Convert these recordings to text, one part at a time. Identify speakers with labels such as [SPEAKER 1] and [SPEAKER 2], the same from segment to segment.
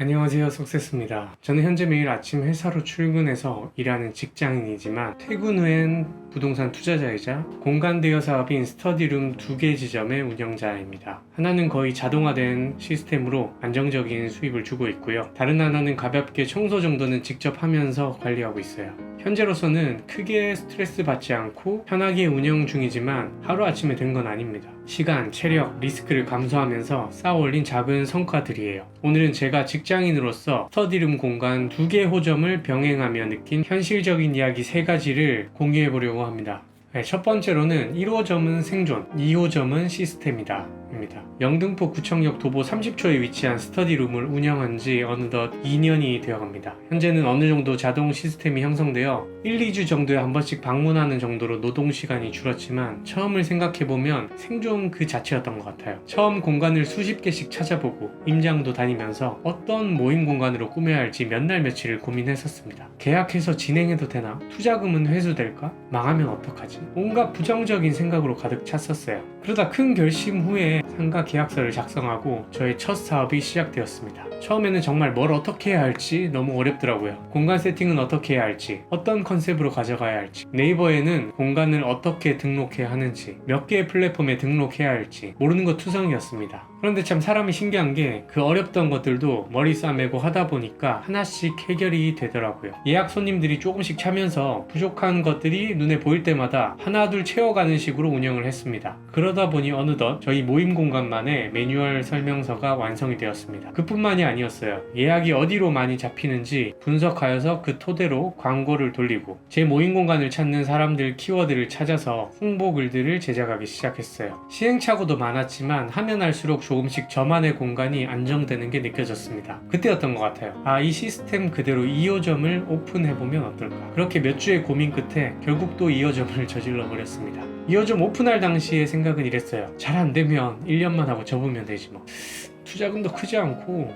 [SPEAKER 1] 안녕하세요, 석세스입니다. 저는 현재 매일 아침 회사로 출근해서 일하는 직장인이지만 퇴근 후엔 부동산 투자자이자 공간 대여 사업인 스터디룸 2개 지점의 운영자입니다. 하나는 거의 자동화된 시스템으로 안정적인 수입을 주고 있고요. 다른 하나는 가볍게 청소 정도는 직접 하면서 관리하고 있어요. 현재로서는 크게 스트레스 받지 않고 편하게 운영 중이지만 하루아침에 된 건 아닙니다. 시간, 체력, 리스크를 감수하면서 쌓아올린 작은 성과들이에요. 오늘은 제가 직장인으로서 스터디룸 공간 2개 호점을 병행하며 느낀 현실적인 이야기 3가지를 공유해 보려고 합니다. 첫 번째로는 1호점은 생존, 2호점은 시스템이다 입니다. 영등포 구청역 도보 30초에 위치한 스터디룸을 운영한 지 어느덧 2년이 되어갑니다. 현재는 어느 정도 자동 시스템이 형성되어 1, 2주 정도에 한 번씩 방문하는 정도로 노동시간이 줄었지만 처음을 생각해보면 생존 그 자체였던 것 같아요. 처음 공간을 수십 개씩 찾아보고 임장도 다니면서 어떤 모임 공간으로 꾸며야 할지 몇 날 며칠을 고민했었습니다. 계약해서 진행해도 되나? 투자금은 회수될까? 망하면 어떡하지? 온갖 부정적인 생각으로 가득 찼었어요. 그러다 큰 결심 후에 상가 계약서를 작성하고 저의 첫 사업이 시작되었습니다. 처음에는 정말 뭘 어떻게 해야 할지 너무 어렵더라고요. 공간 세팅은 어떻게 해야 할지, 어떤 컨셉으로 가져가야 할지, 네이버에는 공간을 어떻게 등록해야 하는지, 몇 개의 플랫폼에 등록해야 할지 모르는 것 투성이었습니다. 그런데 참 사람이 신기한 게 그 어렵던 것들도 머리 싸매고 하다 보니까 하나씩 해결이 되더라고요. 예약 손님들이 조금씩 차면서 부족한 것들이 눈에 보일 때마다 하나둘 채워가는 식으로 운영을 했습니다. 그러다 보니 어느덧 저희 모임 공간만의 매뉴얼 설명서가 완성이 되었습니다. 그뿐만이 아니었어요. 예약이 어디로 많이 잡히는지 분석하여서 그 토대로 광고를 돌리고 제 모임 공간을 찾는 사람들 키워드를 찾아서 홍보 글들을 제작하기 시작했어요. 시행착오도 많았지만 하면 할수록 조금씩 저만의 공간이 안정되는 게 느껴졌습니다. 그때였던 것 같아요. 이 시스템 그대로 2호점을 오픈해보면 어떨까. 그렇게 몇 주의 고민 끝에 결국 또 2호점을 저질러 버렸습니다. 2호점 오픈할 당시의 생각은 이랬어요. 잘 안되면 1년만 하고 접으면 되지 뭐. 투자금도 크지 않고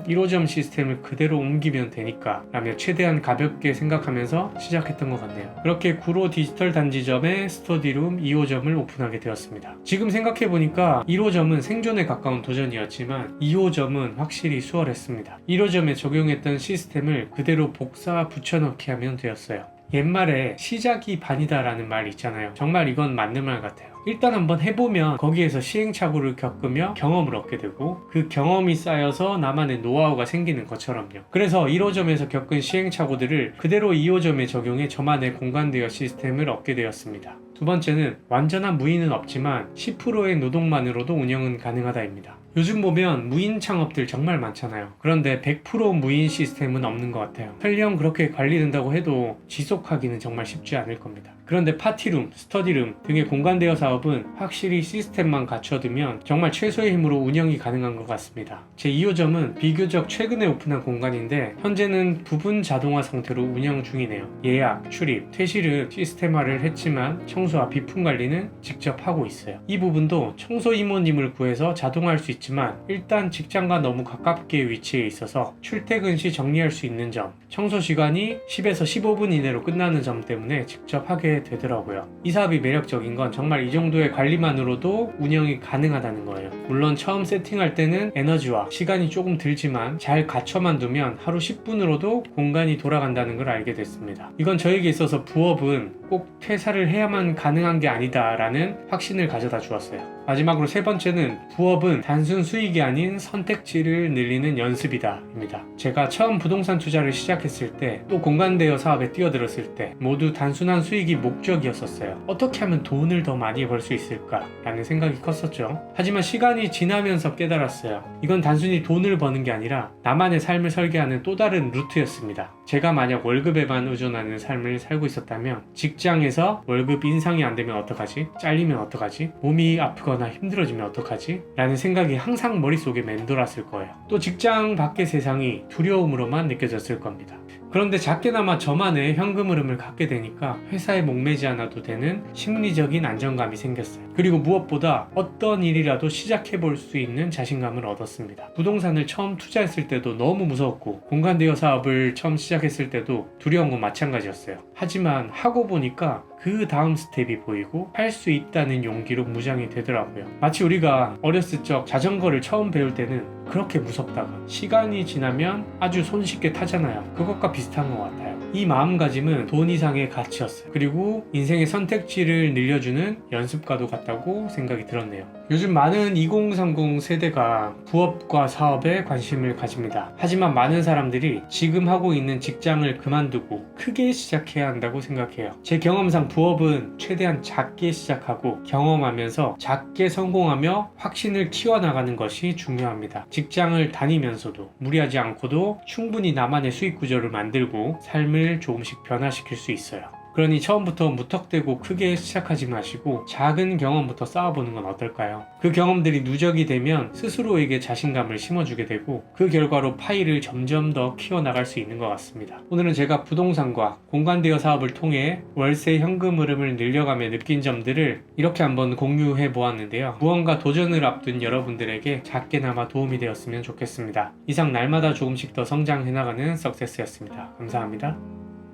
[SPEAKER 1] 1호점 시스템을 그대로 옮기면 되니까 라며 최대한 가볍게 생각하면서 시작했던 것 같네요. 그렇게 구로 디지털 단지점에 스터디룸 2호점을 오픈하게 되었습니다. 지금 생각해보니까 1호점은 생존에 가까운 도전이었지만 2호점은 확실히 수월했습니다. 1호점에 적용했던 시스템을 그대로 복사 붙여넣기 하면 되었어요. 옛말에 시작이 반이다 라는 말이 있잖아요. 정말 이건 맞는 말 같아요. 일단 한번 해보면 거기에서 시행착오를 겪으며 경험을 얻게 되고 그 경험이 쌓여서 나만의 노하우가 생기는 것처럼요. 그래서 1호점에서 겪은 시행착오들을 그대로 2호점에 적용해 저만의 공간 대여 시스템을 얻게 되었습니다. 두 번째는 완전한 무인은 없지만 10%의 노동만으로도 운영은 가능하다입니다. 요즘 보면 무인 창업들 정말 많잖아요. 그런데 100% 무인 시스템은 없는 것 같아요. 설령 그렇게 관리된다고 해도 지속하기는 정말 쉽지 않을 겁니다. 그런데 파티룸, 스터디룸 등의 공간 대여 사업은 확실히 시스템만 갖춰두면 정말 최소의 힘으로 운영이 가능한 것 같습니다. 제 2호점은 비교적 최근에 오픈한 공간인데 현재는 부분 자동화 상태로 운영 중이네요. 예약, 출입, 퇴실은 시스템화를 했지만 청소와 비품 관리는 직접 하고 있어요. 이 부분도 청소 이모님을 구해서 자동화할 수 있지만 일단 직장과 너무 가깝게 위치해 있어서 출퇴근 시 정리할 수 있는 점, 청소 시간이 10에서 15분 이내로 끝나는 점 때문에 직접 하게 되더라고요. 이 사업이 매력적인 건 정말 이 정도의 관리만으로도 운영이 가능하다는 거예요. 물론 처음 세팅할 때는 에너지와 시간이 조금 들지만 잘 갖춰만 두면 하루 10분으로도 공간이 돌아간다는 걸 알게 됐습니다. 이건 저에게 있어서 부업은 꼭 퇴사를 해야만 가능한 게 아니다라는 확신을 가져다 주었어요. 마지막으로 세 번째는 부업은 단순 수익이 아닌 선택지를 늘리는 연습이다 입니다. 제가 처음 부동산 투자를 시작했을 때 또 공간 대여 사업에 뛰어들었을 때 모두 단순한 수익이 목적이었었어요. 어떻게 하면 돈을 더 많이 벌 수 있을까 라는 생각이 컸었죠. 하지만 시간이 지나면서 깨달았어요. 이건 단순히 돈을 버는 게 아니라 나만의 삶을 설계하는 또 다른 루트였습니다. 제가 만약 월급에만 의존하는 삶을 살고 있었다면 직장에서 월급 인상이 안 되면 어떡하지? 잘리면 어떡하지? 몸이 아프거나 힘들어지면 어떡하지? 라는 생각이 항상 머릿속에 맴돌았을 거예요. 또 직장 밖의 세상이 두려움으로만 느껴졌을 겁니다. 그런데 작게나마 저만의 현금 흐름을 갖게 되니까 회사에 목매지 않아도 되는 심리적인 안정감이 생겼어요. 그리고 무엇보다 어떤 일이라도 시작해 볼 수 있는 자신감을 얻었습니다. 부동산을 처음 투자했을 때도 너무 무서웠고 공간 대여 사업을 처음 시작했을 때도 두려운 건 마찬가지였어요. 하지만 하고 보니까 그 다음 스텝이 보이고 할 수 있다는 용기로 무장이 되더라고요. 마치 우리가 어렸을 적 자전거를 처음 배울 때는 그렇게 무섭다가 시간이 지나면 아주 손쉽게 타잖아요. 그것과 비슷한 것 같아요. 이 마음가짐은 돈 이상의 가치였어요. 그리고 인생의 선택지를 늘려주는 연습과도 같다고 생각이 들었네요. 요즘 많은 2030 세대가 부업과 사업에 관심을 가집니다. 하지만 많은 사람들이 지금 하고 있는 직장을 그만두고 크게 시작해야 한다고 생각해요. 제 경험상 부업은 최대한 작게 시작하고 경험하면서 작게 성공하며 확신을 키워나가는 것이 중요합니다. 직장을 다니면서도 무리하지 않고도 충분히 나만의 수익 구조를 만들고 삶을 조금씩 변화시킬 수 있어요. 그러니 처음부터 무턱대고 크게 시작하지 마시고 작은 경험부터 쌓아보는 건 어떨까요? 그 경험들이 누적이 되면 스스로에게 자신감을 심어주게 되고 그 결과로 파일을 점점 더 키워나갈 수 있는 것 같습니다. 오늘은 제가 부동산과 공간대여 사업을 통해 월세 현금 흐름을 늘려가며 느낀 점들을 이렇게 한번 공유해 보았는데요. 무언가 도전을 앞둔 여러분들에게 작게나마 도움이 되었으면 좋겠습니다. 이상 날마다 조금씩 더 성장해 나가는 석세스였습니다. 감사합니다.